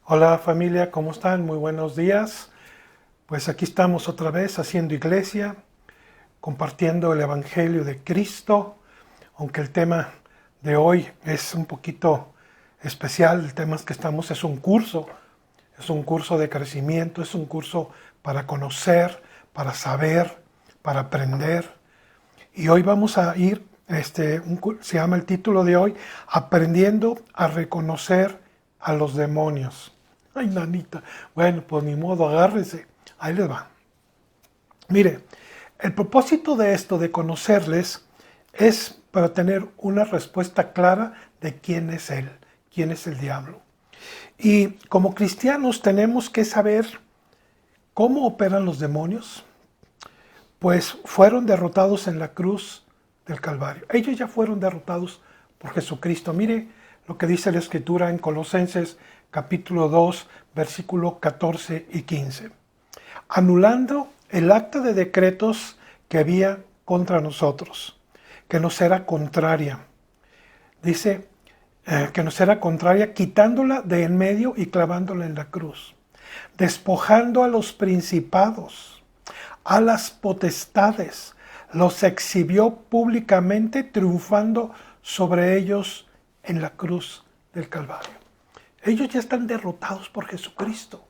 Hola familia, ¿cómo están? Muy buenos días. Pues aquí estamos otra vez haciendo iglesia, compartiendo el Evangelio de Cristo, aunque el tema de hoy es un poquito especial. El tema que estamos es un curso de crecimiento, es un curso para conocer, para saber, para aprender. Y hoy vamos a ir, se llama el título de hoy, Aprendiendo a reconocer a los demonios. Ay, nanita. Bueno, pues ni modo, agárrense. Ahí les va. Mire, el propósito de esto, de conocerles, es para tener una respuesta clara de quién es Él, quién es el diablo. Y como cristianos tenemos que saber cómo operan los demonios, pues fueron derrotados en la cruz del Calvario. Ellos ya fueron derrotados por Jesucristo. Mire lo que dice la Escritura en Colosenses capítulo 2, versículo 14 y 15. Anulando el acta de decretos que había contra nosotros, que nos era contraria. Dice que nos era contraria, quitándola de en medio y clavándola en la cruz. Despojando a los principados, a las potestades, los exhibió públicamente, triunfando sobre ellos en la cruz del Calvario. Ellos ya están derrotados por Jesucristo.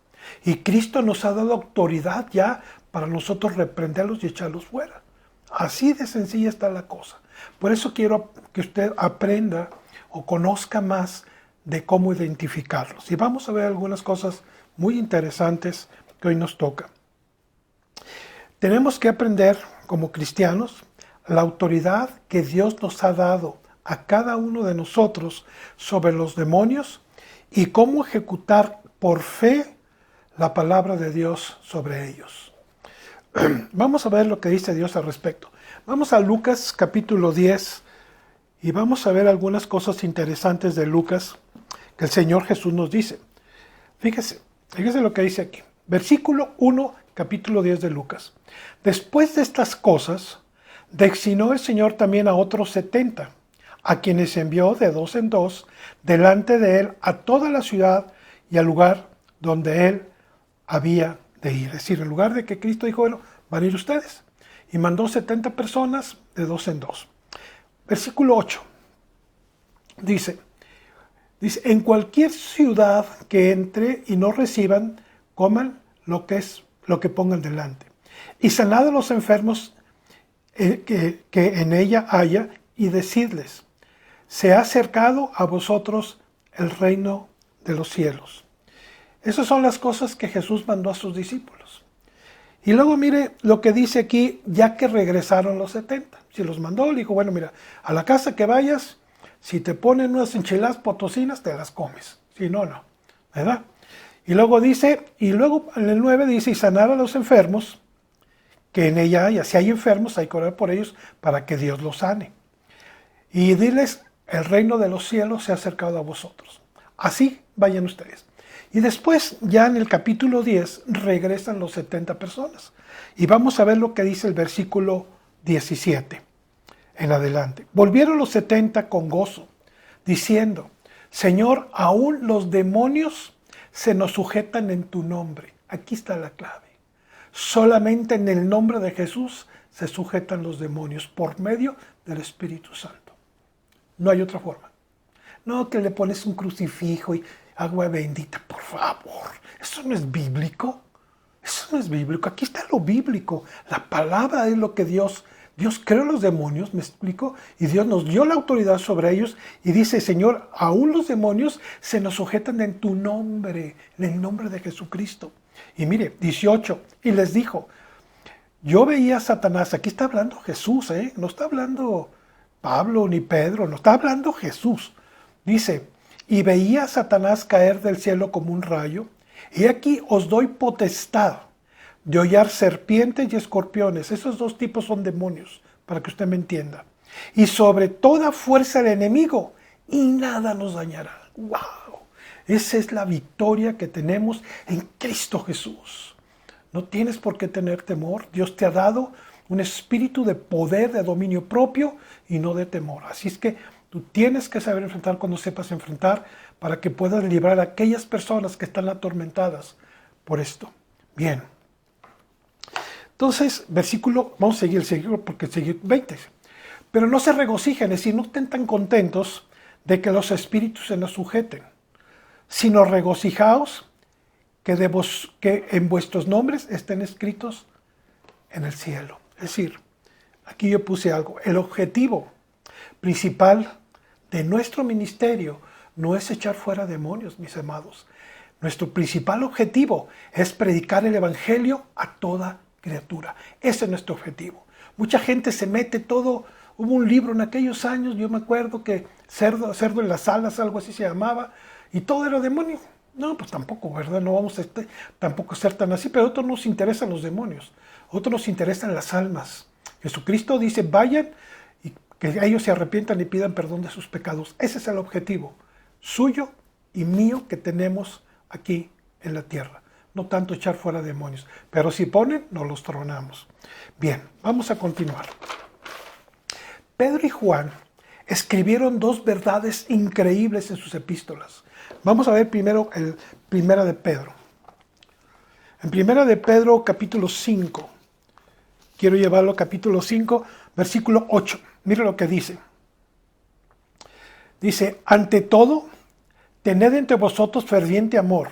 Y Cristo nos ha dado autoridad ya para nosotros reprenderlos y echarlos fuera. Así de sencilla está la cosa. Por eso quiero que usted aprenda o conozca más de cómo identificarlos. Y vamos a ver algunas cosas muy interesantes que hoy nos toca. Tenemos que aprender como cristianos la autoridad que Dios nos ha dado a cada uno de nosotros sobre los demonios y cómo ejecutar por fe la palabra de Dios sobre ellos. Vamos a ver lo que dice Dios al respecto. Vamos a Lucas capítulo 10 y vamos a ver algunas cosas interesantes de Lucas que el Señor Jesús nos dice. Fíjese lo que dice aquí. Versículo 1, capítulo 10 de Lucas. Después de estas cosas, designó el Señor también a otros 70, a quienes envió de dos en dos delante de él a toda la ciudad y al lugar donde él había de ir. Es decir, en lugar de que Cristo dijo, bueno, van a ir ustedes. Y mandó 70 personas de dos en dos. Versículo 8. Dice, en cualquier ciudad que entre y no reciban, coman lo que pongan delante. Y sanad a los enfermos que en ella haya, y decidles, se ha acercado a vosotros el reino de los cielos. Esas son las cosas que Jesús mandó a sus discípulos. Y luego mire lo que dice aquí, ya que regresaron los 70. Si los mandó, le dijo, bueno, mira, a la casa que vayas, si te ponen unas enchiladas potosinas, te las comes. Si no, no. ¿Verdad? Y luego dice, y luego en el 9 dice, y sanar a los enfermos, que en ella haya. Si hay enfermos, hay que orar por ellos para que Dios los sane. Y diles, el reino de los cielos se ha acercado a vosotros. Así vayan ustedes. Y después, ya en el capítulo 10, regresan los 70 personas. Y vamos a ver lo que dice el versículo 17 en adelante. Volvieron los 70 con gozo, diciendo, Señor, aún los demonios se nos sujetan en tu nombre. Aquí está la clave. Solamente en el nombre de Jesús se sujetan los demonios por medio del Espíritu Santo. No hay otra forma. No que le pones un crucifijo y agua bendita, por favor. Eso no es bíblico. Eso no es bíblico. Aquí está lo bíblico. La palabra es lo que Dios creó los demonios, ¿me explico? Y Dios nos dio la autoridad sobre ellos y dice, Señor, aún los demonios se nos sujetan en tu nombre, en el nombre de Jesucristo. Y mire, 18, y les dijo, yo veía a Satanás, aquí está hablando Jesús, no está hablando Pablo ni Pedro, no está hablando Jesús. Dice, y veía a Satanás caer del cielo como un rayo, y aquí os doy potestad de hollar serpientes y escorpiones. Esos dos tipos son demonios, para que usted me entienda. Y sobre toda fuerza del enemigo, y nada nos dañará. ¡Wow! Esa es la victoria que tenemos en Cristo Jesús. No tienes por qué tener temor. Dios te ha dado un espíritu de poder, de dominio propio y no de temor. Así es que tú tienes que saber enfrentar cuando sepas enfrentar para que puedas librar a aquellas personas que están atormentadas por esto. Bien. Entonces, vamos a seguir porque sigue 20. Pero no se regocijen, es decir, no estén tan contentos de que los espíritus se nos sujeten, sino regocijaos que en vuestros nombres estén escritos en el cielo. Es decir, aquí yo puse algo. El objetivo principal de nuestro ministerio no es echar fuera demonios, mis amados. Nuestro principal objetivo es predicar el evangelio a toda criatura. Ese es nuestro objetivo. Mucha gente se mete todo. Hubo un libro en aquellos años, yo me acuerdo que cerdo en las alas, algo así se llamaba, y todo era demonio. No, pues tampoco, ¿verdad? No vamos a tampoco ser tan así, pero a otros nos interesan los demonios, a otros nos interesan las almas. Jesucristo dice, vayan y que ellos se arrepientan y pidan perdón de sus pecados. Ese es el objetivo suyo y mío que tenemos aquí en la tierra. No tanto echar fuera demonios, pero si ponen, nos los tronamos. Bien, vamos a continuar. Pedro y Juan escribieron dos verdades increíbles en sus epístolas. Vamos a ver primero Primera de Pedro. En Primera de Pedro, capítulo 5. Quiero llevarlo a capítulo 5, versículo 8. Mire lo que dice. Dice, ante todo, tened entre vosotros ferviente amor,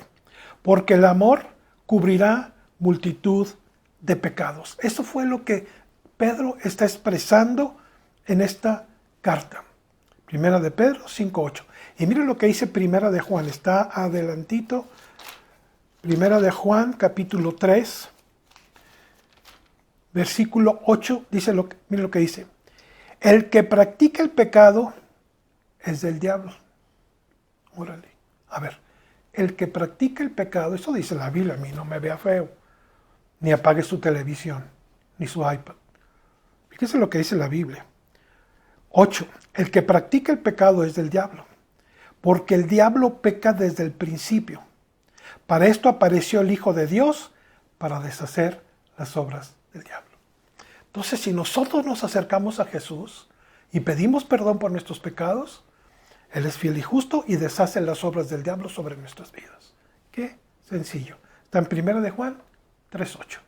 porque el amor cubrirá multitud de pecados. Eso fue lo que Pedro está expresando en esta carta. Primera de Pedro 5:8. Y miren lo que dice Primera de Juan. Está adelantito. Primera de Juan, capítulo 3, versículo 8. Miren lo que dice. El que practica el pecado es del diablo. Órale. A ver. El que practica el pecado, eso dice la Biblia, a mí no me vea feo. Ni apague su televisión, ni su iPad. Fíjense lo que dice la Biblia. 8. El que practica el pecado es del diablo, porque el diablo peca desde el principio. Para esto apareció el Hijo de Dios, para deshacer las obras del diablo. Entonces, si nosotros nos acercamos a Jesús y pedimos perdón por nuestros pecados, Él es fiel y justo y deshace las obras del diablo sobre nuestras vidas. Qué sencillo. Está en 1 de Juan 3:8.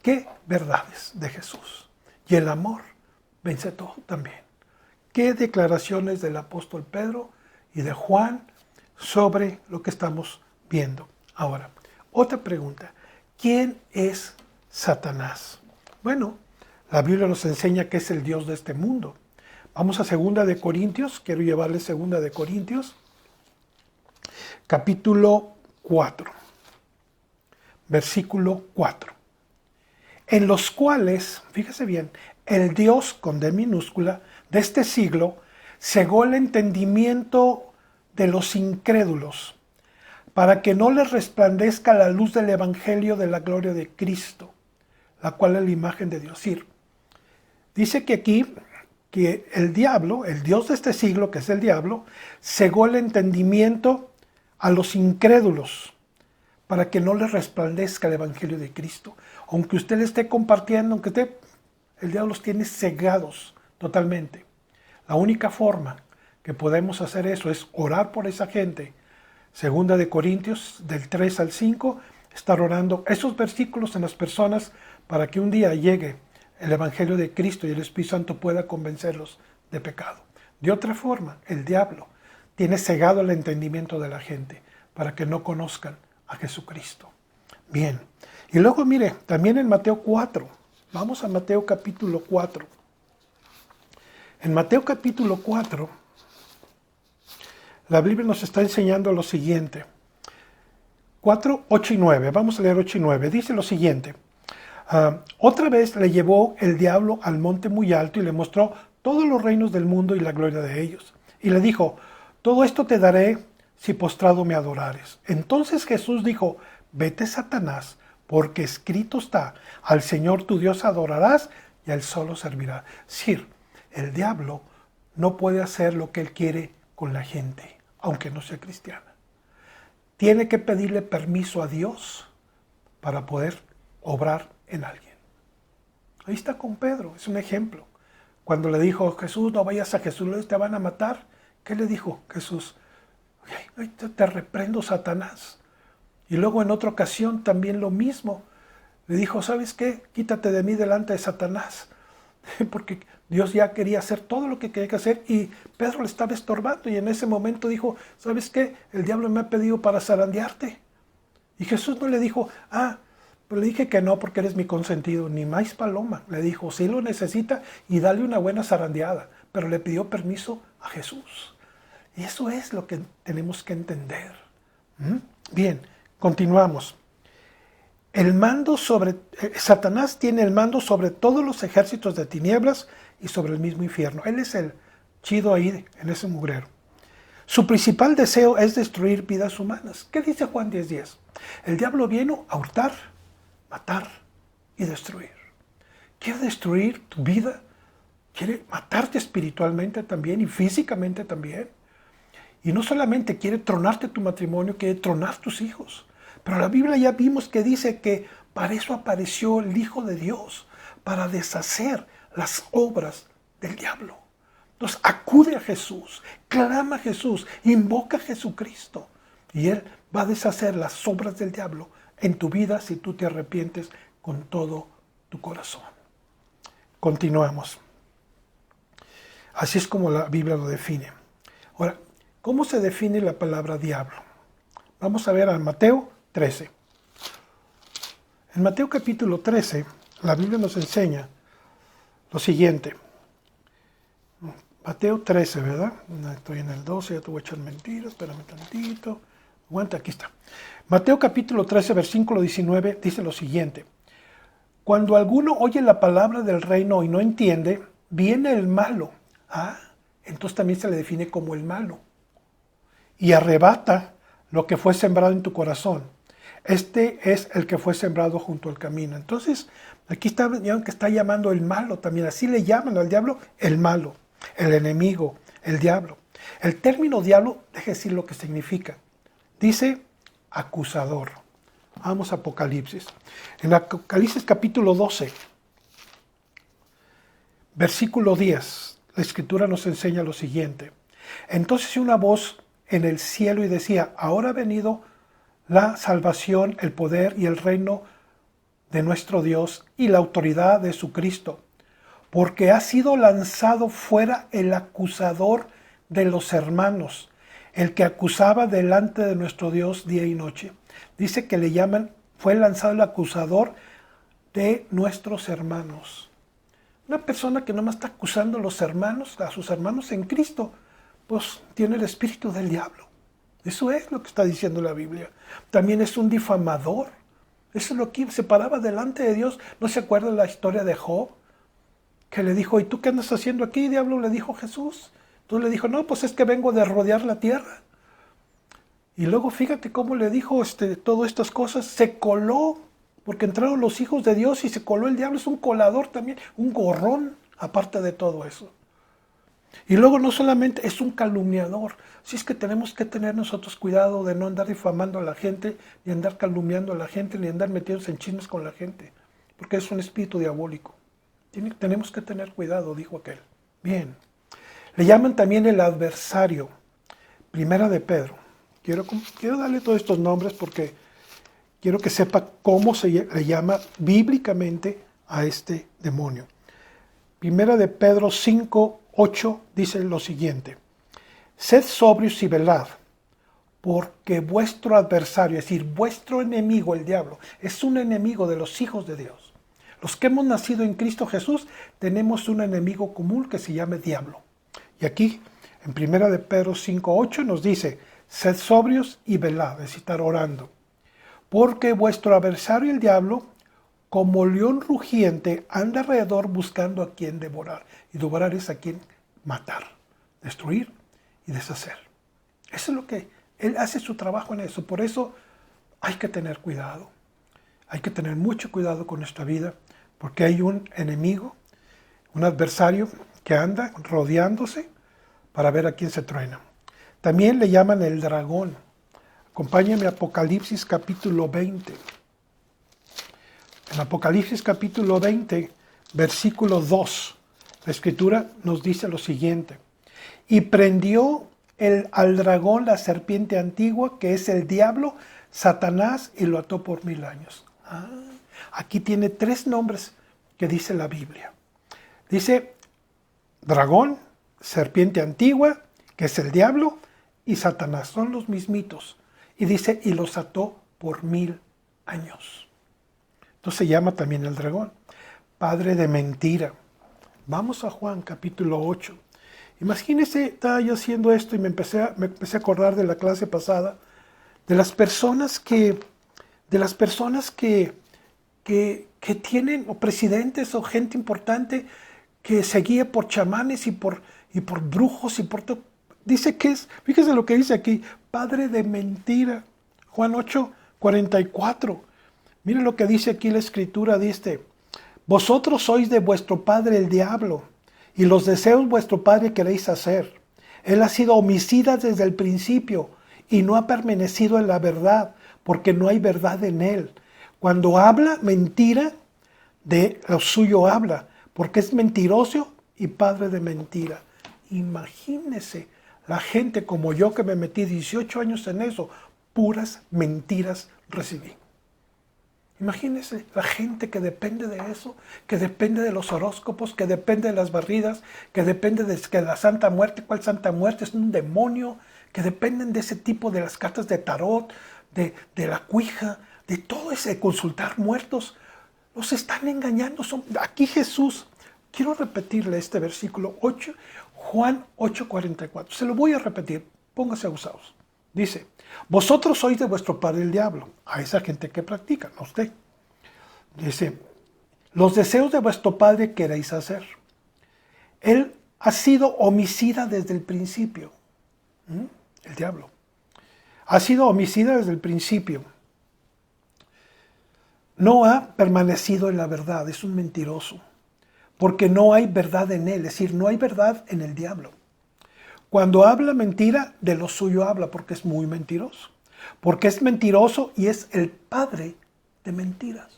Qué verdades de Jesús. Y el amor vence todo también. Qué declaraciones del apóstol Pedro y de Juan sobre lo que estamos viendo. Ahora, otra pregunta. ¿Quién es Satanás? Bueno, la Biblia nos enseña que es el Dios de este mundo. Vamos a 2 de Corintios. Quiero llevarle 2 de Corintios, capítulo 4, versículo 4. En los cuales, fíjese bien, el Dios con D minúscula de este siglo cegó el entendimiento de los incrédulos para que no les resplandezca la luz del evangelio de la gloria de Cristo, la cual es la imagen de Dios. Dice que aquí que el diablo, el Dios de este siglo, que es el diablo, cegó el entendimiento a los incrédulos para que no les resplandezca el evangelio de Cristo. Aunque usted le esté compartiendo, el diablo los tiene cegados totalmente. La única forma que podemos hacer eso es orar por esa gente. 2 de Corintios, del 3 al 5, estar orando esos versículos en las personas para que un día llegue el evangelio de Cristo y el Espíritu Santo pueda convencerlos de pecado. De otra forma, el diablo tiene cegado el entendimiento de la gente para que no conozcan a Jesucristo. Bien. Y luego mire, también en Mateo 4. Vamos a Mateo capítulo 4. En Mateo capítulo 4, la Biblia nos está enseñando lo siguiente. 4, 8 y 9. Vamos a leer 8 y 9. Dice lo siguiente. Otra vez le llevó el diablo al monte muy alto y le mostró todos los reinos del mundo y la gloria de ellos. Y le dijo, todo esto te daré si postrado me adorares. Entonces Jesús dijo, vete Satanás, porque escrito está, al Señor tu Dios adorarás y a Él solo servirás. Sí, el diablo no puede hacer lo que él quiere con la gente, aunque no sea cristiana. Tiene que pedirle permiso a Dios para poder obrar en alguien. Ahí está con Pedro, es un ejemplo. Cuando le dijo Jesús, no vayas a Jesús, te van a matar. ¿Qué le dijo Jesús? Ay, te reprendo, Satanás. Y luego en otra ocasión también lo mismo. Le dijo, ¿sabes qué? Quítate de mí delante de Satanás. Porque Dios ya quería hacer todo lo que quería hacer y Pedro le estaba estorbando. Y en ese momento dijo, ¿sabes qué? El diablo me ha pedido para zarandearte. Y Jesús no le dijo, pues le dije que no porque eres mi consentido, ni más paloma. Le dijo, sí lo necesita y dale una buena zarandeada. Pero le pidió permiso a Jesús. Y eso es lo que tenemos que entender. Bien, continuamos. Satanás tiene el mando sobre todos los ejércitos de tinieblas y sobre el mismo infierno. Él es el chido ahí en ese mugrero. Su principal deseo es destruir vidas humanas. ¿Qué dice Juan 10:10? El diablo vino a hurtar, matar y destruir. Quiere destruir tu vida, quiere matarte espiritualmente también y físicamente también. Y no solamente quiere tronarte tu matrimonio, quiere tronar tus hijos. Pero la Biblia ya vimos que dice que para eso apareció el Hijo de Dios, para deshacer las obras del diablo. Entonces acude a Jesús, clama a Jesús, invoca a Jesucristo. Y Él va a deshacer las obras del diablo en tu vida si tú te arrepientes con todo tu corazón. Continuamos. Así es como la Biblia lo define. Ahora, ¿cómo se define la palabra diablo? Vamos a ver a Mateo 13. En Mateo capítulo 13, la Biblia nos enseña lo siguiente. Mateo 13, ¿verdad? Estoy en el 12, ya te voy a echar mentiras, espérame tantito. Aguanta, aquí está. Mateo capítulo 13, versículo 19, dice lo siguiente. Cuando alguno oye la palabra del reino y no entiende, viene el malo. Entonces también se le define como el malo. Y arrebata lo que fue sembrado en tu corazón. Este es el que fue sembrado junto al camino. Entonces, aquí está llamando el malo también. Así le llaman al diablo el malo, el enemigo, el diablo. El término diablo, deje decir lo que significa. Dice acusador. Vamos a Apocalipsis. En Apocalipsis capítulo 12, versículo 10, la Escritura nos enseña lo siguiente. Entonces una voz en el cielo y decía, ahora ha venido la salvación, el poder y el reino de nuestro Dios y la autoridad de su Cristo, porque ha sido lanzado fuera el acusador de los hermanos, el que acusaba delante de nuestro Dios día y noche. Dice que le llaman, fue lanzado el acusador de nuestros hermanos. Una persona que nomás está acusando a sus hermanos en Cristo, pues tiene el espíritu del diablo. Eso es lo que está diciendo la Biblia. También es un difamador. Eso es lo que se paraba delante de Dios. ¿No se acuerda la historia de Job? Que le dijo, ¿y tú qué andas haciendo aquí, diablo? Le dijo Jesús. Entonces le dijo, no, pues es que vengo de rodear la tierra. Y luego fíjate cómo le dijo todas estas cosas. Se coló, porque entraron los hijos de Dios y se coló el diablo. Es un colador también, un gorrón, aparte de todo eso. Y luego no solamente es un calumniador, si es que tenemos que tener nosotros cuidado de no andar difamando a la gente, ni andar calumniando a la gente, ni andar metiéndose en chismes con la gente, porque es un espíritu diabólico. Tenemos que tener cuidado, dijo aquel. Bien. Le llaman también el adversario. Primera de Pedro. Quiero darle todos estos nombres porque quiero que sepa cómo se le llama bíblicamente a este demonio. Primera de Pedro 5:8 dice lo siguiente. Sed sobrios y velad, porque vuestro adversario, es decir, vuestro enemigo, el diablo, es un enemigo de los hijos de Dios. Los que hemos nacido en Cristo Jesús tenemos un enemigo común que se llama diablo. Y aquí, en Primera de Pedro 5:8 nos dice, sed sobrios y velad, es decir, estar orando. Porque vuestro adversario, el diablo, como león rugiente, anda alrededor buscando a quien devorar. Y devorar es a quien matar, destruir y deshacer. Eso es lo que él hace, su trabajo en eso. Por eso hay que tener cuidado. Hay que tener mucho cuidado con nuestra vida, porque hay un enemigo, un adversario que anda rodeándose para ver a quién se truena. También le llaman el dragón. Acompáñame a Apocalipsis capítulo 20. En Apocalipsis capítulo 20, versículo 2, la Escritura nos dice lo siguiente. Y prendió al dragón, la serpiente antigua, que es el diablo, Satanás, y lo ató por 1000 años. Aquí tiene 3 nombres que dice la Biblia. Dice dragón, serpiente antigua, que es el diablo, y Satanás. Son los mismitos. Y dice, y los ató por 1000 años. Entonces se llama también el dragón. Padre de mentira. Vamos a Juan capítulo 8. Imagínense, estaba yo haciendo esto y me empecé a acordar de la clase pasada, de las personas que tienen, o presidentes o gente importante que se guía por chamanes y por brujos y por todo. Dice que es, fíjese lo que dice aquí, padre de mentira. Juan 8:44. Miren lo que dice aquí la escritura, dice, vosotros sois de vuestro padre el diablo, y los deseos vuestro padre queréis hacer. Él ha sido homicida desde el principio, y no ha permanecido en la verdad, porque no hay verdad en él. Cuando habla mentira, de lo suyo habla, porque es mentiroso y padre de mentira. Imagínese la gente como yo, que me metí 18 años en eso, puras mentiras recibí. Imagínense la gente que depende de eso, que depende de los horóscopos, que depende de las barridas, que depende de que la Santa Muerte, ¿cuál Santa Muerte? Es un demonio, que dependen de ese tipo, de las cartas de tarot, de la cuija, de todo ese consultar muertos. Los están engañando. Aquí Jesús, quiero repetirle este versículo 8, Juan 8:44. Se lo voy a repetir, póngase abusados. Dice, vosotros sois de vuestro padre el diablo, a esa gente que practica, no usted. Dice, los deseos de vuestro padre queréis hacer. Él ha sido homicida desde el principio. El diablo. Ha sido homicida desde el principio. No ha permanecido en la verdad, es un mentiroso. Porque no hay verdad en él, es decir, no hay verdad en el diablo. Cuando habla mentira, de lo suyo habla, porque es muy mentiroso. Porque es mentiroso y es el padre de mentiras.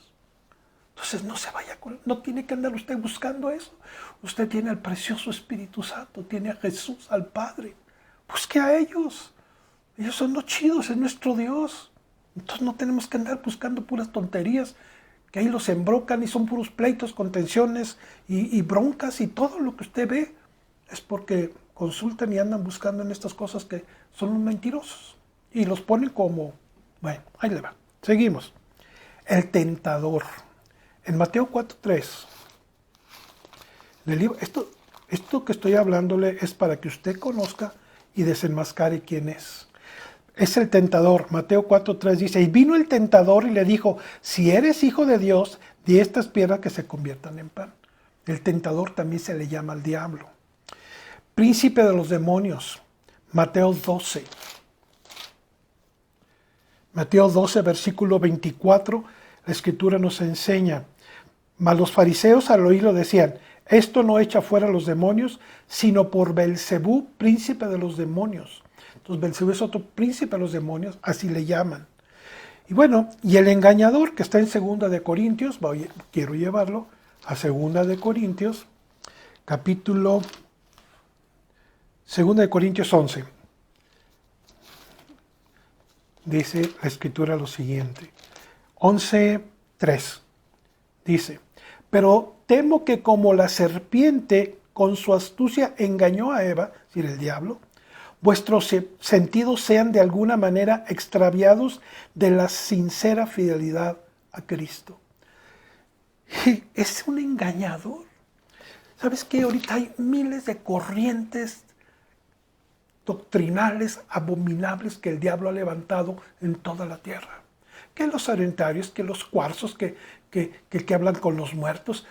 Entonces no se vaya no tiene que andar usted buscando eso. Usted tiene al precioso Espíritu Santo, tiene a Jesús, al Padre. Busque a ellos. Ellos son los chidos, es nuestro Dios. Entonces no tenemos que andar buscando puras tonterías, que ahí los embrocan y son puros pleitos, contenciones y broncas, y todo lo que usted ve es porque consultan y andan buscando en estas cosas que son mentirosos. Y los ponen como, bueno, ahí le va. Seguimos. El tentador. En Mateo 4:3. Esto que estoy hablándole es para que usted conozca y desenmascare quién es. Es el tentador. Mateo 4:3 dice, y vino el tentador y le dijo, si eres hijo de Dios, di estas piedras que se conviertan en pan. El tentador también se le llama al diablo. Príncipe de los demonios. Mateo 12. Mateo 12, versículo 24, la escritura nos enseña, mas los fariseos al oírlo decían, esto no echa fuera a los demonios, sino por Belcebú, príncipe de los demonios. Entonces Belcebú es otro príncipe de los demonios, así le llaman. Y bueno, y el engañador que está en 2 de Corintios, quiero llevarlo a 2 de Corintios, capítulo 2 de Corintios 11. Dice la escritura lo siguiente, 11:3. Dice, pero temo que como la serpiente con su astucia engañó a Eva, es decir, el diablo, vuestros sentidos sean de alguna manera extraviados de la sincera fidelidad a Cristo. Es un engañador. ¿Sabes qué? Ahorita hay miles de corrientes doctrinales abominables que el diablo ha levantado en toda la tierra. Que los orientarios, que los cuarzos, que hablan con los muertos.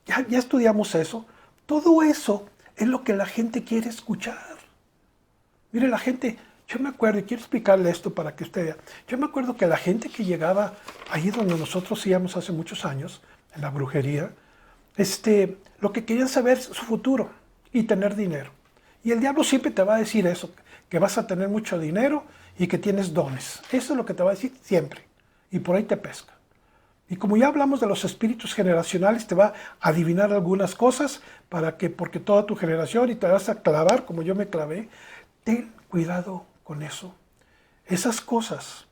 Ya estudiamos eso. Todo eso es lo que la gente quiere escuchar. Mire, la gente, yo me acuerdo, y quiero explicarle esto para que usted vea. Yo me acuerdo que la gente que llegaba ahí donde nosotros íbamos hace muchos años, en la brujería, lo que querían saber es su futuro y tener dinero. Y el diablo siempre te va a decir eso, que vas a tener mucho dinero y que tienes dones. Eso es lo que te va a decir siempre. Y por ahí te pesca. Y como ya hablamos de los espíritus generacionales, te va a adivinar algunas cosas porque toda tu generación, y te vas a clavar, como yo me clavé, ten cuidado con eso. Esas cosas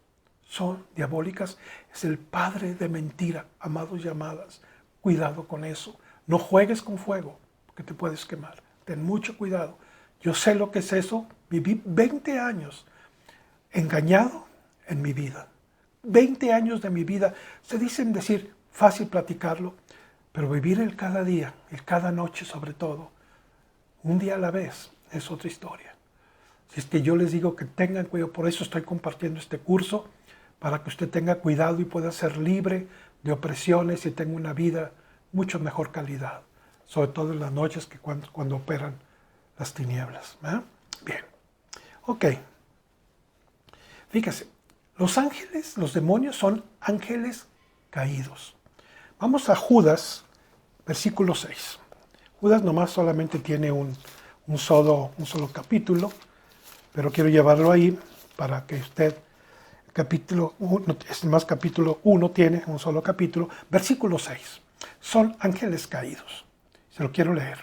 son diabólicas. Es el padre de mentira, amados y amadas. Cuidado con eso. No juegues con fuego, porque te puedes quemar. Ten mucho cuidado. Yo sé lo que es eso. Viví 20 años engañado en mi vida. 20 años de mi vida. Se dicen decir, fácil platicarlo, pero vivir el cada día, el cada noche sobre todo, un día a la vez, es otra historia. Si es que yo les digo que tengan cuidado, por eso estoy compartiendo este curso, para que usted tenga cuidado y pueda ser libre de opresiones y tenga una vida mucho mejor calidad, sobre todo en las noches que cuando operan las tinieblas. Bien, ok. Fíjese, los ángeles, los demonios son ángeles caídos. Vamos a Judas, versículo 6. Judas nomás solamente tiene un solo capítulo, pero quiero llevarlo ahí para que usted, capítulo 1, es más capítulo 1 tiene un solo capítulo, versículo 6. Son ángeles caídos. Se lo quiero leer.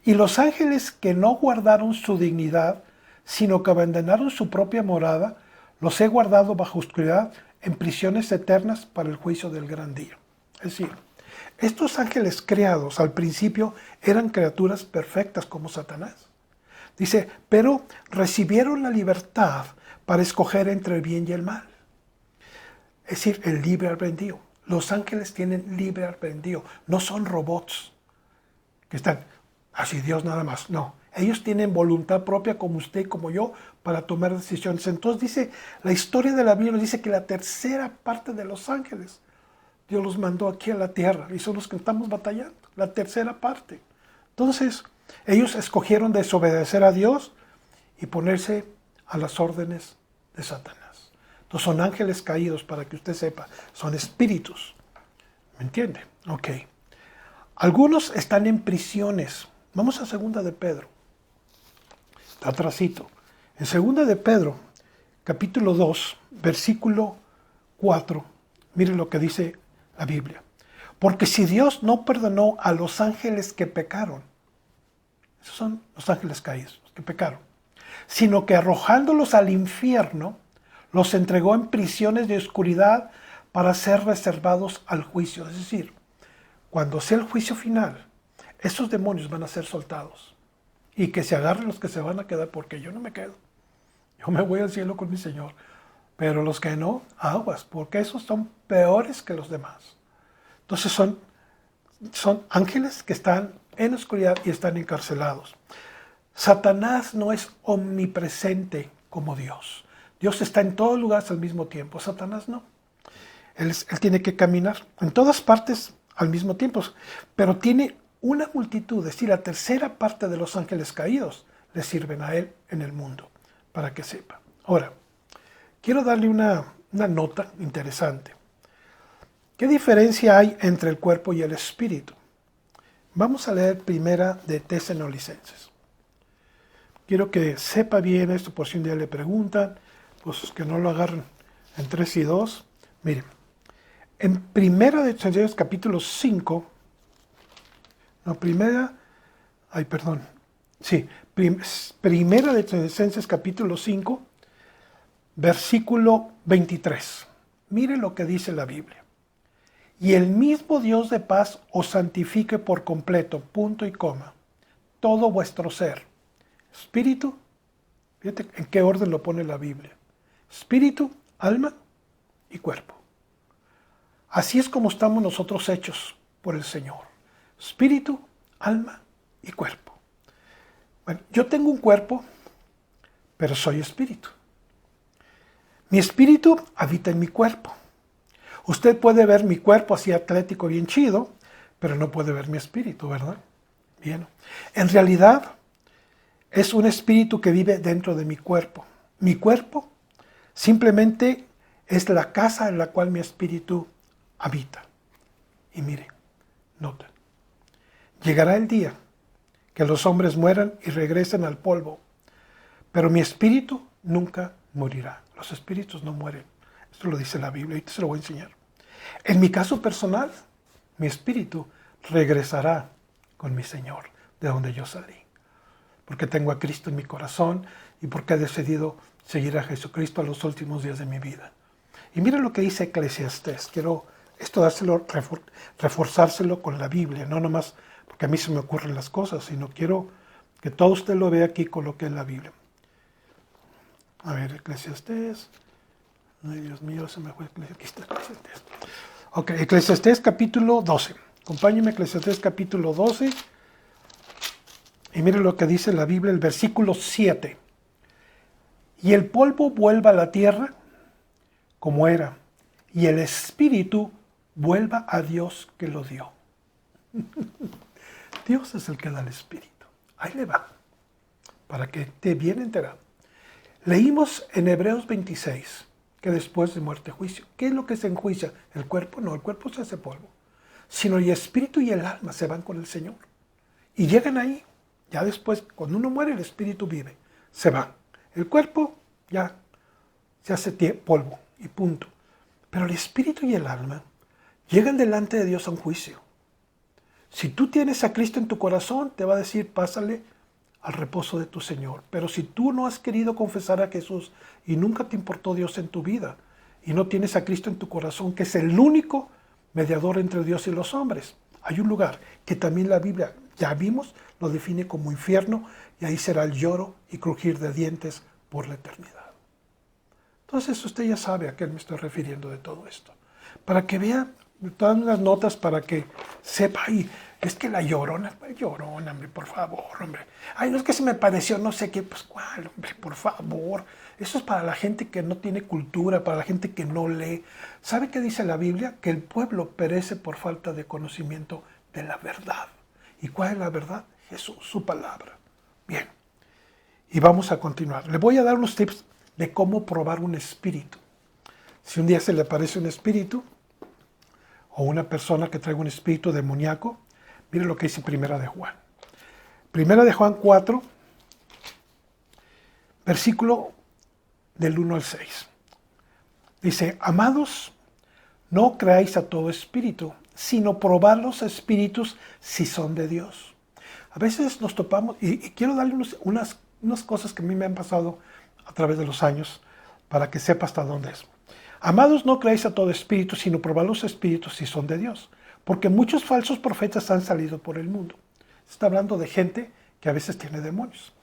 Y los ángeles que no guardaron su dignidad, sino que abandonaron su propia morada, los he guardado bajo oscuridad en prisiones eternas para el juicio del gran día. Es decir, estos ángeles creados al principio eran criaturas perfectas como Satanás. Dice, pero recibieron la libertad para escoger entre el bien y el mal. Es decir, el libre albedrío. Los ángeles tienen libre albedrío, no son robots que están así Dios nada más. No, ellos tienen voluntad propia como usted y como yo para tomar decisiones. Entonces dice, la historia de la Biblia nos dice que la tercera parte de los ángeles Dios los mandó aquí a la tierra y son los que estamos batallando, la tercera parte. Entonces, ellos escogieron desobedecer a Dios y ponerse a las órdenes de Satanás. Entonces son ángeles caídos, para que usted sepa, son espíritus. ¿Me entiende? Ok. Algunos están en prisiones. Vamos a 2 de Pedro. Está atrasito. En 2 de Pedro, capítulo 2, versículo 4, mire lo que dice la Biblia. Porque si Dios no perdonó a los ángeles que pecaron, esos son los ángeles caídos, los que pecaron, sino que arrojándolos al infierno, los entregó en prisiones de oscuridad para ser reservados al juicio. Es decir, cuando sea el juicio final, esos demonios van a ser soltados. Y que se agarren los que se van a quedar, porque yo no me quedo. Yo me voy al cielo con mi Señor. Pero los que no, aguas, porque esos son peores que los demás. Entonces son ángeles que están en oscuridad y están encarcelados. Satanás no es omnipresente como Dios. Dios está en todos lugares al mismo tiempo. Satanás no. Él tiene que caminar en todas partes al mismo tiempo. Pero tiene una multitud, es decir, la tercera parte de los ángeles caídos le sirven a él en el mundo, para que sepa. Ahora, quiero darle una nota interesante. ¿Qué diferencia hay entre el cuerpo y el espíritu? Vamos a leer primera de Tesalonicenses. Quiero que sepa bien esto, por si un día le preguntan, pues que no lo agarren en 3 y 2. Miren, en primera de Tesalonicenses capítulo 5, primera de Tesalonicenses capítulo 5, versículo 23. Mire lo que dice la Biblia. Y el mismo Dios de paz os santifique por completo, punto y coma, todo vuestro ser. Espíritu, fíjate en qué orden lo pone la Biblia. Espíritu, alma y cuerpo. Así es como estamos nosotros hechos por el Señor. Espíritu, alma y cuerpo. Bueno, yo tengo un cuerpo, pero soy espíritu. Mi espíritu habita en mi cuerpo. Usted puede ver mi cuerpo así atlético, bien chido, pero no puede ver mi espíritu, ¿verdad? Bien. En realidad, es un espíritu que vive dentro de mi cuerpo. Mi cuerpo simplemente es la casa en la cual mi espíritu habita. Y mire, nota. Llegará el día que los hombres mueran y regresen al polvo, pero mi espíritu nunca morirá. Los espíritus no mueren. Esto lo dice la Biblia y te se lo voy a enseñar. En mi caso personal, mi espíritu regresará con mi Señor, de donde yo salí. Porque tengo a Cristo en mi corazón y porque he decidido seguir a Jesucristo a los últimos días de mi vida. Y mira lo que dice Eclesiastés. Quiero esto dárselo, reforzárselo con la Biblia, no nomás porque a mí se me ocurren las cosas, sino quiero que todo usted lo vea aquí con lo que es la Biblia. A ver, Eclesiastés. Ay, Dios mío, se me fue Eclesiastés. Ok, Eclesiastés capítulo 12. Acompáñenme, Eclesiastés capítulo 12. Y mire lo que dice la Biblia, el versículo 7. Y el polvo vuelva a la tierra como era, y el espíritu vuelva a Dios que lo dio. Dios es el que da el espíritu. Ahí le va, para que esté bien enterado. Leímos en Hebreos 26 que después de muerte juicio. ¿Qué es lo que se enjuicia? El cuerpo no, el cuerpo se hace polvo. Sino el espíritu y el alma se van con el Señor. Y llegan ahí. Ya después, cuando uno muere, el espíritu vive. Se va. El cuerpo ya se hace polvo y punto. Pero el espíritu y el alma llegan delante de Dios a un juicio. Si tú tienes a Cristo en tu corazón, te va a decir, pásale al reposo de tu Señor. Pero si tú no has querido confesar a Jesús y nunca te importó Dios en tu vida y no tienes a Cristo en tu corazón, que es el único mediador entre Dios y los hombres, hay un lugar que también la Biblia, ya vimos, lo define como infierno, y ahí será el lloro y crujir de dientes por la eternidad. Entonces usted ya sabe a qué me estoy refiriendo de todo esto. Para que vea todas las notas, para que sepa, y es que la llorona, hombre, por favor, hombre. Ay, no es que se me pareció no sé qué, pues cuál, hombre, por favor. Eso es para la gente que no tiene cultura, para la gente que no lee. ¿Sabe qué dice la Biblia? Que el pueblo perece por falta de conocimiento de la verdad. ¿Y cuál es la verdad? Jesús, su palabra. Bien, y vamos a continuar. Le voy a dar unos tips de cómo probar un espíritu. Si un día se le aparece un espíritu, o una persona que traiga un espíritu demoníaco, mire lo que dice Primera de Juan. Primera de Juan 4, versículo del 1 al 6. Dice, amados, no creáis a todo espíritu, sino probad los espíritus si son de Dios. A veces nos topamos, y quiero darle unas cosas que a mí me han pasado a través de los años, para que sepa hasta dónde es. Amados, no creáis a todo espíritu, sino probad los espíritus si son de Dios, porque muchos falsos profetas han salido por el mundo. Está hablando de gente que a veces tiene demonios.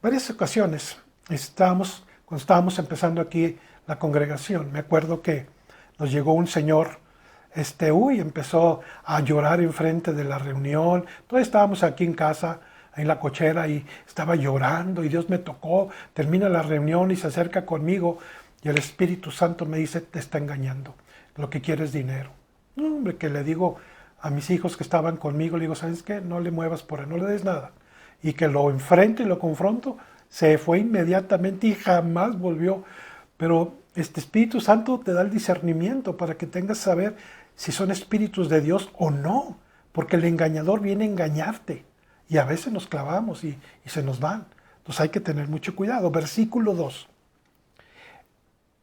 Varias ocasiones, cuando estábamos empezando aquí la congregación, me acuerdo que nos llegó un señor, empezó a llorar enfrente de la reunión. Entonces estábamos aquí en casa, en la cochera, y estaba llorando, y Dios me tocó. Termina la reunión y se acerca conmigo, y el Espíritu Santo me dice, te está engañando, lo que quiere es dinero. No, hombre, que le digo a mis hijos que estaban conmigo, le digo, ¿sabes qué? No le muevas por ahí, no le des nada. Y que lo enfrento y lo confronto, se fue inmediatamente y jamás volvió. Pero este Espíritu Santo te da el discernimiento para que tengas que saber si son espíritus de Dios o no, porque el engañador viene a engañarte, y a veces nos clavamos y se nos van. Entonces hay que tener mucho cuidado. Versículo 2.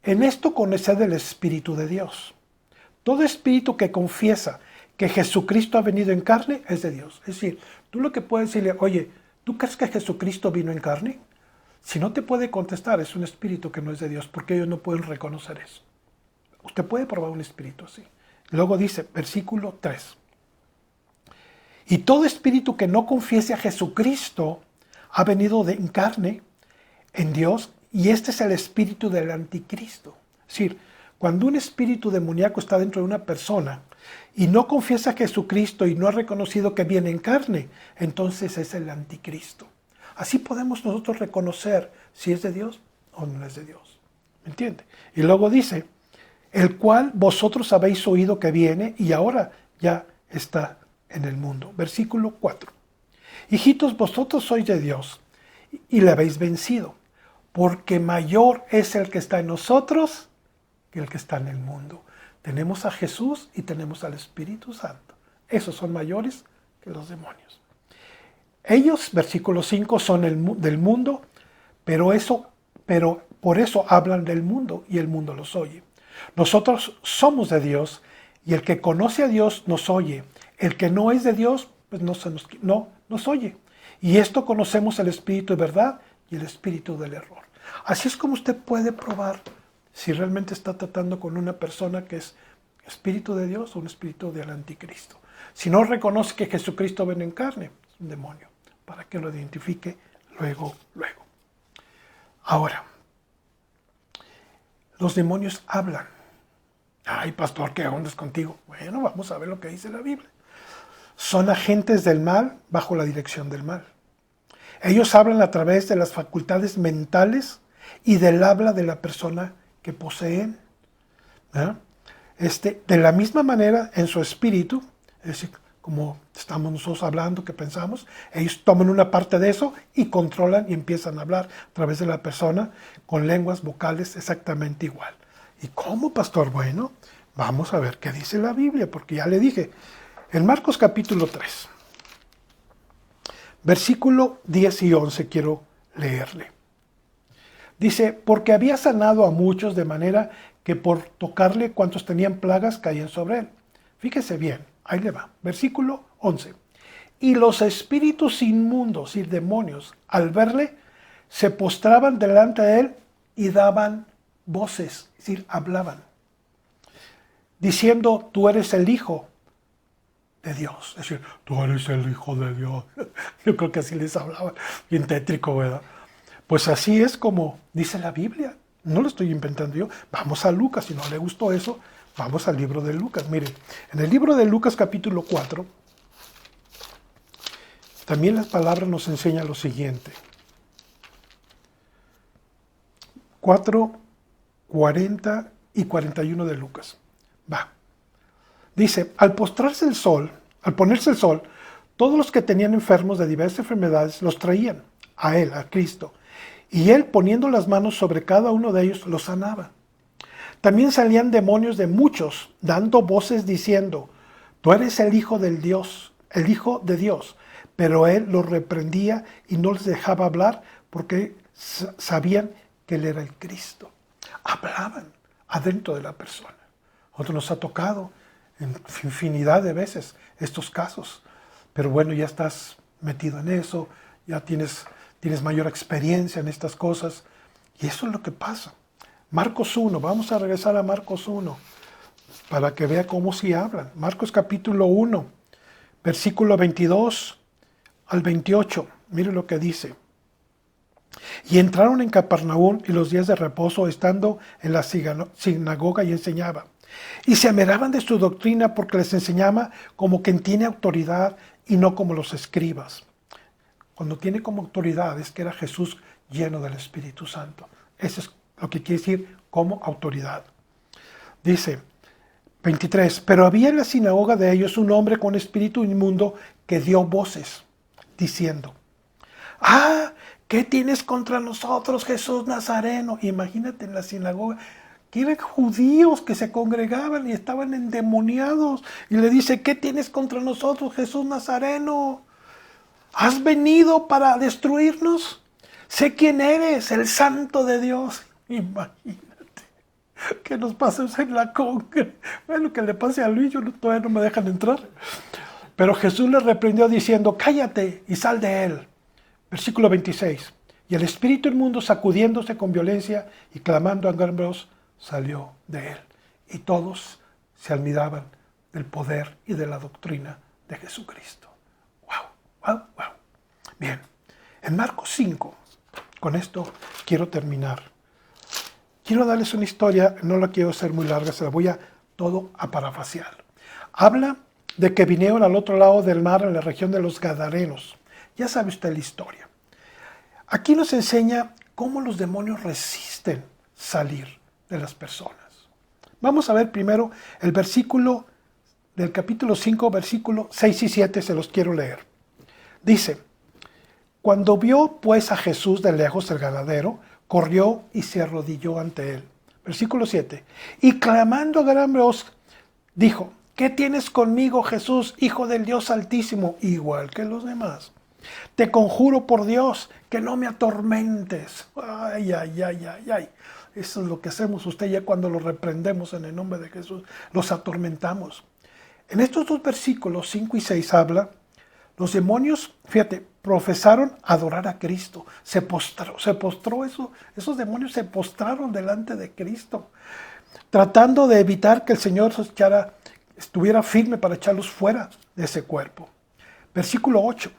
En esto conoced el Espíritu de Dios. Todo espíritu que confiesa que Jesucristo ha venido en carne es de Dios. Es decir, tú lo que puedes decirle, oye, ¿tú crees que Jesucristo vino en carne? Si no te puede contestar, es un espíritu que no es de Dios, porque ellos no pueden reconocer eso. Usted puede probar un espíritu así. Luego dice, versículo 3. Y todo espíritu que no confiese a Jesucristo ha venido en carne en Dios, y este es el espíritu del anticristo. Es decir, cuando un espíritu demoníaco está dentro de una persona y no confiesa a Jesucristo y no ha reconocido que viene en carne, entonces es el anticristo. Así podemos nosotros reconocer si es de Dios o no es de Dios. ¿Me entiende? Y luego dice, el cual vosotros habéis oído que viene y ahora ya está en el mundo. Versículo 4. Hijitos, vosotros sois de Dios y le habéis vencido, porque mayor es el que está en nosotros que el que está en el mundo. Tenemos a Jesús y tenemos al Espíritu Santo. Esos son mayores que los demonios. Ellos, versículo 5, son del mundo, pero por eso hablan del mundo y el mundo los oye. Nosotros somos de Dios y el que conoce a Dios nos oye. El que no es de Dios, pues no nos oye. Y esto conocemos el Espíritu de verdad y el espíritu del error. Así es como usted puede probar si realmente está tratando con una persona que es espíritu de Dios o un espíritu del anticristo. Si no reconoce que Jesucristo viene en carne, es un demonio, para que lo identifique luego. Ahora, los demonios hablan. Ay, pastor, ¿qué onda es contigo? Bueno, vamos a ver lo que dice la Biblia. Son agentes del mal bajo la dirección del mal. Ellos hablan a través de las facultades mentales y del habla de la persona que poseen. ¿Eh? De la misma manera, en su espíritu, es decir, como estamos nosotros hablando, que pensamos, ellos toman una parte de eso y controlan y empiezan a hablar a través de la persona con lenguas vocales exactamente igual. ¿Y cómo, pastor? Bueno, vamos a ver qué dice la Biblia, porque ya le dije, en Marcos capítulo 3, versículo 10 y 11 quiero leerle. Dice, porque había sanado a muchos de manera que por tocarle cuantos tenían plagas caían sobre él. Fíjese bien, ahí le va. Versículo 11. Y los espíritus inmundos y demonios, al verle, se postraban delante de él y daban voces, es decir, hablaban, diciendo, tú eres el Hijo de Dios. Es decir, tú eres el Hijo de Dios. Yo creo que así les hablaban, bien tétrico, ¿verdad? Pues así es como dice la Biblia. No lo estoy inventando yo. Vamos a Lucas, si no le gustó eso, vamos al libro de Lucas. Miren, en el libro de Lucas capítulo 4, también la palabra nos enseña lo siguiente. 4, 40 y 41 de Lucas. Va. Dice, al ponerse el sol, todos los que tenían enfermos de diversas enfermedades los traían a él, a Cristo. Y él, poniendo las manos sobre cada uno de ellos, los sanaba. También salían demonios de muchos, dando voces diciendo, tú eres el Hijo del Dios, el Hijo de Dios. Pero él los reprendía y no les dejaba hablar porque sabían que él era el Cristo. Hablaban adentro de la persona. A nosotros nos ha tocado en infinidad de veces estos casos. Pero bueno, ya estás metido en eso, ya tienes mayor experiencia en estas cosas. Y eso es lo que pasa. Marcos 1, vamos a regresar a Marcos 1 para que vea cómo sí hablan. Marcos capítulo 1, versículo 22 al 28. Mire lo que dice. Y entraron en Capernaum y los días de reposo, estando en la sinagoga y enseñaba. Y se admiraban de su doctrina porque les enseñaba como quien tiene autoridad y no como los escribas. Cuando tiene como autoridad es que era Jesús lleno del Espíritu Santo. Eso es lo que quiere decir como autoridad. Dice 23, pero había en la sinagoga de ellos un hombre con espíritu inmundo que dio voces, diciendo, ¿qué tienes contra nosotros, Jesús Nazareno? Imagínate en la sinagoga, que eran judíos que se congregaban y estaban endemoniados. Y le dice, ¿qué tienes contra nosotros, Jesús Nazareno? ¿Has venido para destruirnos? Sé quién eres, el Santo de Dios. Imagínate. ¿Qué nos pasa en la conga? Bueno, que le pase a Luis, todavía no me dejan entrar. Pero Jesús le reprendió diciendo, cállate y sal de él. Versículo 26. Y el espíritu inmundo, sacudiéndose con violencia y clamando a gran voz, salió de él. Y todos se admiraban del poder y de la doctrina de Jesucristo. Wow. Bien, en Marcos 5, con esto quiero terminar. Quiero darles una historia, no la quiero hacer muy larga, se la voy a parafrasear. Habla de que vinieron al otro lado del mar, en la región de los Gadarenos. Ya sabe usted la historia. Aquí nos enseña cómo los demonios resisten salir de las personas. Vamos a ver primero el versículo del capítulo 5, versículo 6 y 7, se los quiero leer. Dice, cuando vio pues a Jesús de lejos el Gadareno, corrió y se arrodilló ante él. Versículo 7. Y clamando a gran voz, dijo, ¿qué tienes conmigo, Jesús, Hijo del Dios Altísimo? Igual que los demás. Te conjuro por Dios que no me atormentes. Ay. Eso es lo que hacemos usted ya cuando lo reprendemos en el nombre de Jesús. Los atormentamos. En estos dos versículos, 5 y 6, Los demonios, fíjate, profesaron adorar a Cristo. Se postró eso. Esos demonios se postraron delante de Cristo, tratando de evitar que el Señor estuviera firme para echarlos fuera de ese cuerpo. Versículo 8.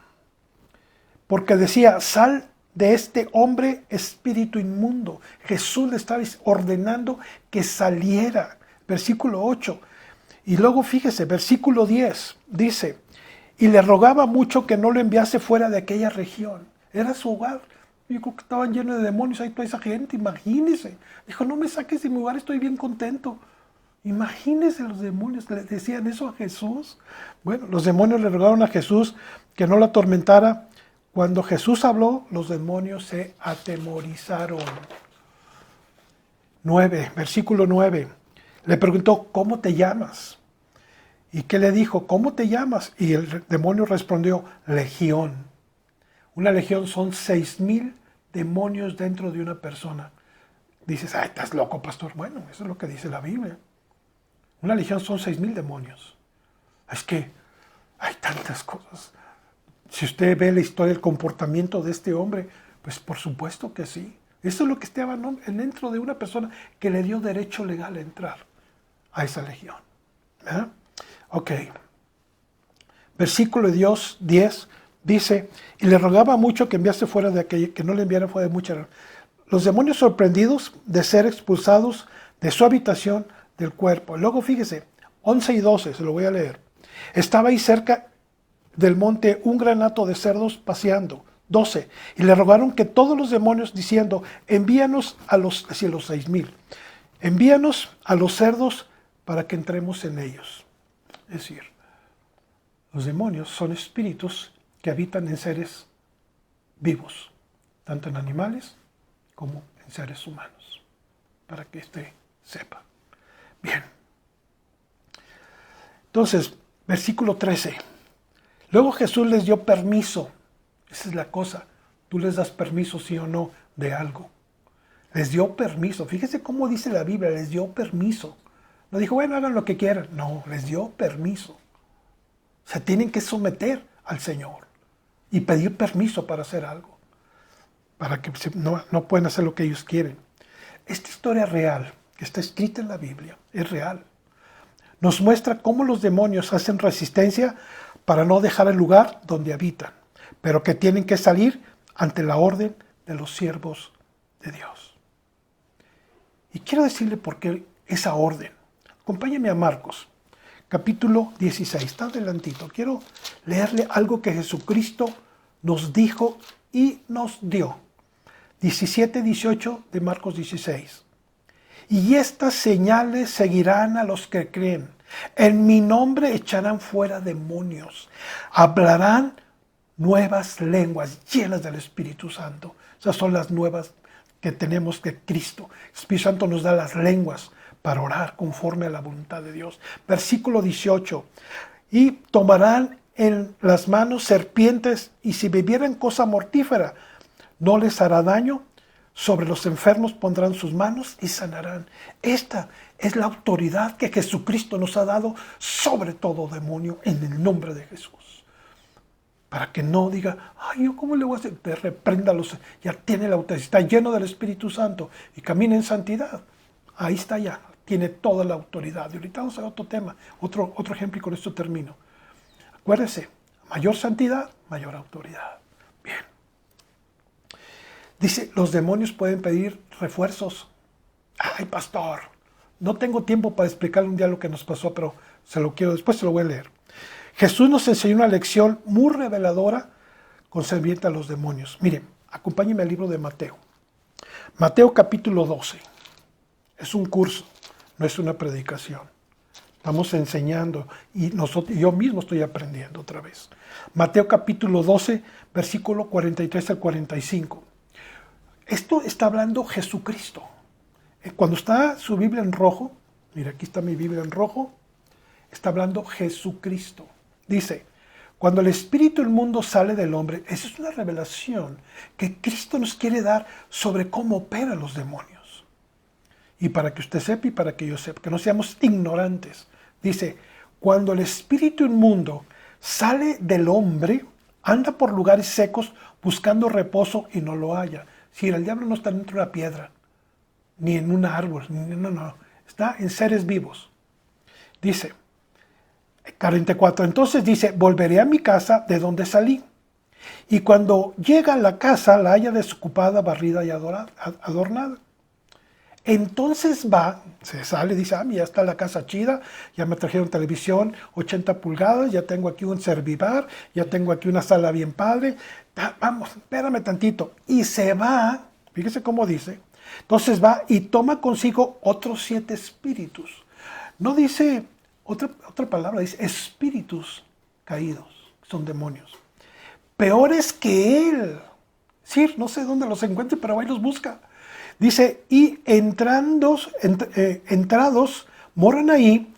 Porque decía, sal de este hombre, espíritu inmundo. Jesús le estaba ordenando que saliera. Versículo 8. Y luego fíjese, versículo 10, dice, y le rogaba mucho que no lo enviase fuera de aquella región. Era su hogar. Yo creo que estaban llenos de demonios ahí toda esa gente, imagínese. Dijo, no me saques de mi hogar, estoy bien contento. Imagínense, los demonios le decían eso a Jesús. Bueno, los demonios le rogaron a Jesús que no lo atormentara. Cuando Jesús habló, los demonios se atemorizaron. 9, versículo 9. Le preguntó, ¿cómo te llamas? ¿Y qué le dijo? ¿Cómo te llamas? Y el demonio respondió, Legión. Una legión son 6,000 demonios dentro de una persona. Dices, ay, estás loco, pastor. Bueno, eso es lo que dice la Biblia. Una legión son 6,000 demonios. Es que hay tantas cosas. Si usted ve la historia, el comportamiento de este hombre, pues por supuesto que sí. Eso es lo que estaba dentro de una persona que le dio derecho legal a entrar a esa legión. ¿Verdad? Ok. Versículo 10 dice, y le rogaba mucho que enviase fuera de aquella, que no le enviara fuera de muchas. Los demonios sorprendidos de ser expulsados de su habitación del cuerpo. Luego fíjese, 11 y 12, se lo voy a leer. Estaba ahí cerca del monte un gran hato de cerdos paseando. 12. Y le rogaron que todos los demonios diciendo, envíanos a los 6,000. Envíanos a los cerdos para que entremos en ellos. Es decir, los demonios son espíritus que habitan en seres vivos, tanto en animales como en seres humanos, para que usted sepa. Bien. Entonces, versículo 13. Luego Jesús les dio permiso. Esa es la cosa. Tú les das permiso, sí o no, de algo. Les dio permiso. Fíjese cómo dice la Biblia, les dio permiso. No dijo, bueno, hagan lo que quieran. No, les dio permiso. Se tienen que someter al Señor y pedir permiso para hacer algo. Para que no pueden hacer lo que ellos quieren. Esta historia real, que está escrita en la Biblia, es real. Nos muestra cómo los demonios hacen resistencia para no dejar el lugar donde habitan, pero que tienen que salir ante la orden de los siervos de Dios. Y quiero decirle por qué esa orden. Acompáñeme a Marcos, capítulo 16. Está adelantito. Quiero leerle algo que Jesucristo nos dijo y nos dio. 17-18 de Marcos 16. Y estas señales seguirán a los que creen. En mi nombre echarán fuera demonios. Hablarán nuevas lenguas llenas del Espíritu Santo. Esas son las nuevas que tenemos de Cristo. El Espíritu Santo nos da las lenguas para orar conforme a la voluntad de Dios. Versículo 18. Y tomarán en las manos serpientes, y si bebieren cosa mortífera, no les hará daño. Sobre los enfermos pondrán sus manos y sanarán. Esta es la autoridad que Jesucristo nos ha dado sobre todo demonio en el nombre de Jesús. Para que no diga, ay, ¿yo cómo le voy a hacer? Te repréndalos. Ya tiene la autoridad, está lleno del Espíritu Santo y camina en santidad. Ahí está ya, tiene toda la autoridad. Y ahorita vamos a otro tema, otro ejemplo, y con esto termino. Acuérdese, mayor santidad, mayor autoridad. Bien. Dice, los demonios pueden pedir refuerzos. Ay, pastor, no tengo tiempo para explicarle un día lo que nos pasó, pero después se lo voy a leer. Jesús nos enseñó una lección muy reveladora concerniente a los demonios. Miren, acompáñenme al libro de Mateo. Mateo capítulo 12. Es un curso, no es una predicación. Estamos enseñando y yo mismo estoy aprendiendo otra vez. Mateo capítulo 12, versículo 43 al 45. Esto está hablando Jesucristo. Cuando está su Biblia en rojo, mira, aquí está mi Biblia en rojo, está hablando Jesucristo. Dice, cuando el espíritu inmundo sale del hombre, esa es una revelación que Cristo nos quiere dar sobre cómo operan los demonios. Y para que usted sepa y para que yo sepa, que no seamos ignorantes. Dice, cuando el espíritu inmundo sale del hombre, Anda por lugares secos buscando reposo y no lo halla. Si el diablo no está dentro de una piedra, ni en un árbol, no. Está en seres vivos. Dice, 44, entonces dice, volveré a mi casa de donde salí. Y cuando llega a la casa, la halla desocupada, barrida y adornada. Entonces va, se sale, dice, ya está la casa chida, ya me trajeron televisión 80 pulgadas, ya tengo aquí un servivar, ya tengo aquí una sala bien padre, vamos, espérame tantito. Y se va, fíjese cómo dice, entonces va y toma consigo otros 7 espíritus. No dice, otra palabra, dice espíritus caídos, son demonios. Peores que él. Sí, no sé dónde los encuentre, pero ahí los busca. Dice, y entrados moran ahí,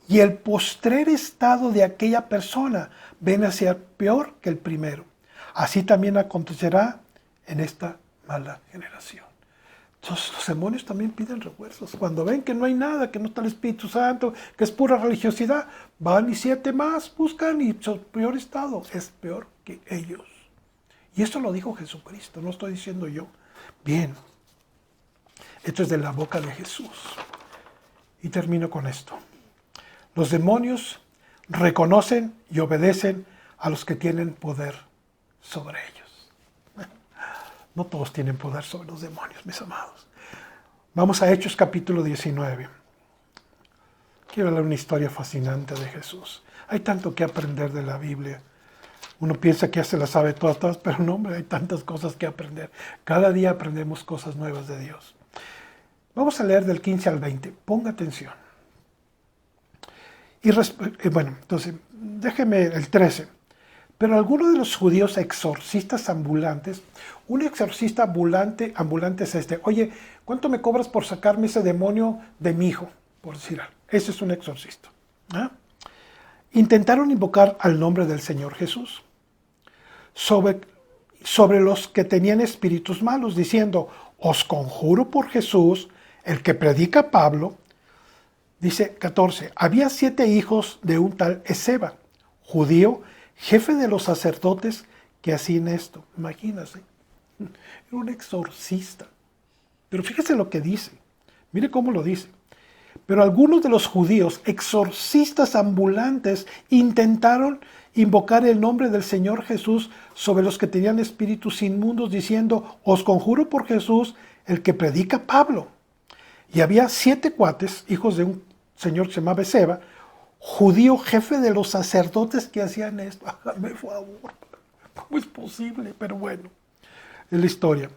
y el postrer estado de aquella persona ven a ser peor que el primero. Así también acontecerá en esta mala generación. Entonces los demonios también piden refuerzos. Cuando ven que no hay nada, que no está el Espíritu Santo, que es pura religiosidad, van y 7 más buscan y su peor estado es peor que ellos. Y esto lo dijo Jesucristo, no estoy diciendo yo. Bien. Esto es de la boca de Jesús. Y termino con esto. Los demonios reconocen y obedecen a los que tienen poder sobre ellos. No todos tienen poder sobre los demonios, mis amados. Vamos a Hechos capítulo 19. Quiero hablar una historia fascinante de Jesús. Hay tanto que aprender de la Biblia. Uno piensa que ya se la sabe todas, pero no, hombre, hay tantas cosas que aprender. Cada día aprendemos cosas nuevas de Dios. Vamos a leer del 15 al 20. Ponga atención. Y bueno, entonces, déjeme el 13. Pero algunos de los judíos exorcistas ambulantes, un exorcista ambulante es este. Oye, ¿cuánto me cobras por sacarme ese demonio de mi hijo? Por decir algo. Ese es un exorcista. Intentaron invocar al nombre del Señor Jesús sobre los que tenían espíritus malos, diciendo, os conjuro por Jesús, el que predica Pablo. Dice 14, había 7 hijos de un tal Esceva, judío, jefe de los sacerdotes, que hacían esto. Imagínense, era un exorcista. Pero fíjese lo que dice, mire cómo lo dice. Pero algunos de los judíos, exorcistas ambulantes, intentaron invocar el nombre del Señor Jesús sobre los que tenían espíritus inmundos, diciendo, os conjuro por Jesús, el que predica Pablo. Y había 7 cuates, hijos de un señor que se llamaba Esceva, judío, jefe de los sacerdotes, que hacían esto. Hágame favor, ¿cómo es posible? Pero bueno, es la historia.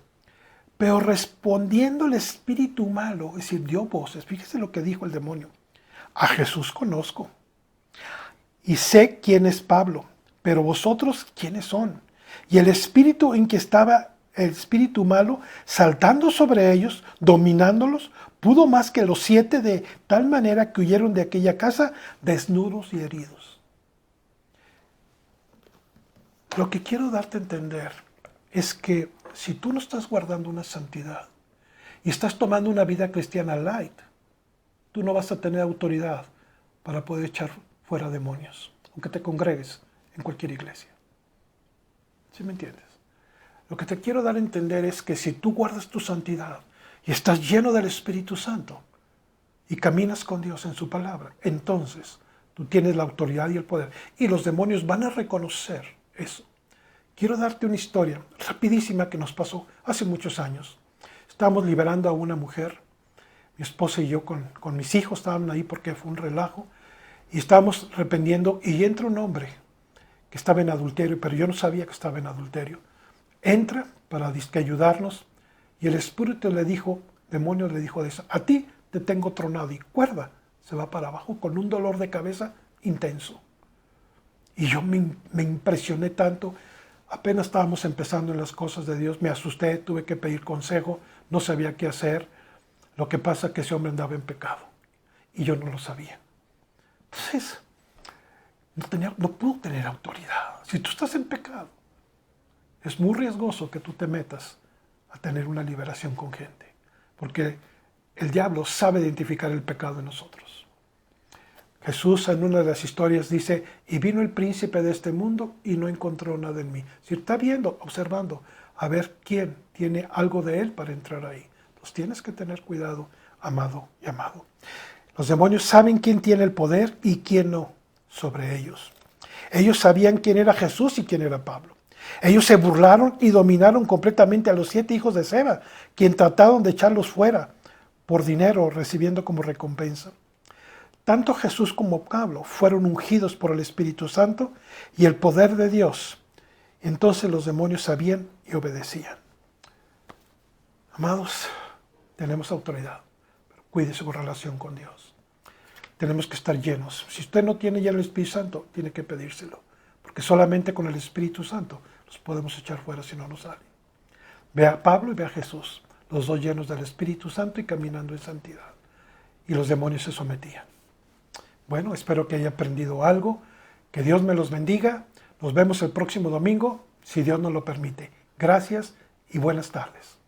Pero respondiendo el espíritu malo, es decir, dio voces, fíjese lo que dijo el demonio. A Jesús conozco y sé quién es Pablo, pero vosotros, ¿quiénes son? Y el espíritu en que estaba el espíritu malo, saltando sobre ellos, dominándolos, pudo más que los 7, de tal manera que huyeron de aquella casa desnudos y heridos. Lo que quiero darte a entender es que si tú no estás guardando una santidad y estás tomando una vida cristiana light, tú no vas a tener autoridad para poder echar fuera demonios, aunque te congregues en cualquier iglesia. ¿Sí me entiendes? Lo que te quiero dar a entender es que si tú guardas tu santidad y estás lleno del Espíritu Santo y caminas con Dios en su palabra, entonces tú tienes la autoridad y el poder. Y los demonios van a reconocer eso. Quiero darte una historia rapidísima que nos pasó hace muchos años. Estábamos liberando a una mujer, mi esposa y yo con mis hijos estaban ahí porque fue un relajo, y estábamos arrepentiendo y entra un hombre que estaba en adulterio, pero yo no sabía que estaba en adulterio. Entra para ayudarnos y el espíritu le dijo, demonio le dijo de eso, a ti te tengo tronado, y cuerda, se va para abajo con un dolor de cabeza intenso. Y yo me impresioné tanto. Apenas estábamos empezando en las cosas de Dios, me asusté, tuve que pedir consejo, no sabía qué hacer. Lo que pasa es que ese hombre andaba en pecado y yo no lo sabía. Entonces, no pudo tener autoridad. Si tú estás en pecado, es muy riesgoso que tú te metas a tener una liberación con gente, porque el diablo sabe identificar el pecado en nosotros. Jesús en una de las historias dice, y vino el príncipe de este mundo y no encontró nada en mí. Si está viendo, observando, a ver quién tiene algo de él para entrar ahí. Entonces tienes que tener cuidado, amado y amado. Los demonios saben quién tiene el poder y quién no sobre ellos. Ellos sabían quién era Jesús y quién era Pablo. Ellos se burlaron y dominaron completamente a los 7 hijos de Seba, quien trataron de echarlos fuera por dinero, recibiendo como recompensa. Tanto Jesús como Pablo fueron ungidos por el Espíritu Santo y el poder de Dios. Entonces los demonios sabían y obedecían. Amados, tenemos autoridad, pero cuide su relación con Dios. Tenemos que estar llenos. Si usted no tiene ya el Espíritu Santo, tiene que pedírselo, porque solamente con el Espíritu Santo los podemos echar fuera si no nos salen. Ve a Pablo y ve a Jesús, los dos llenos del Espíritu Santo y caminando en santidad. Y los demonios se sometían. Bueno, espero que haya aprendido algo. Que Dios me los bendiga. Nos vemos el próximo domingo, si Dios nos lo permite. Gracias y buenas tardes.